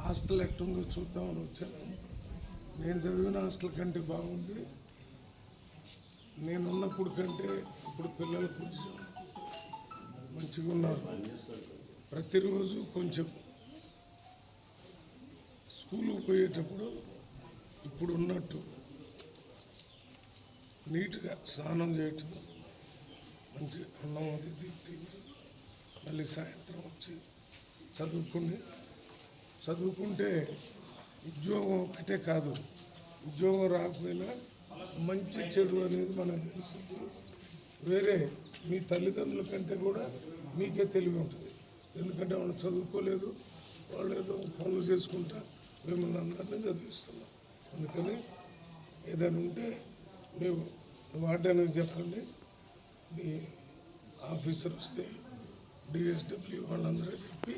Hostel ఎట్టుందో చూద్దామని వచ్చాను. నేను చదివిన హాస్టల్ కంటే బాగుంది. నేనున్నప్పుడు కంటే ఇప్పుడు పిల్లలు కొంచెం మంచిగా ఉన్నారు. ప్రతిరోజు కొంచెం స్కూల్కి పోయేటప్పుడు ఇప్పుడు ఉన్నట్టు నీట్గా స్నానం చేయటం, మంచి అన్నం అది తిని మళ్ళీ సాయంత్రం వచ్చి చదువుకుంటే ఉద్యోగం ఒకటే కాదు, ఉద్యోగం రాకపోయినా మంచి చెడు అనేది మనకు తెలుస్తుంది. వేరే మీ తల్లిదండ్రుల కంటే కూడా మీకే తెలివి ఉంటుంది. ఎందుకంటే వాళ్ళు చదువుకోలేదు, వాళ్ళు ఏదో పనులు చేసుకుంటా మిమ్మల్ని అందరినీ చదివిస్తున్నాం. అందుకని ఏదైనా ఉంటే మేము వార్డెన్కి చెప్పండి, మీ ఆఫీసర్ వస్తే డిఎస్డబ్ల్యూ వాళ్ళందరూ చెప్పి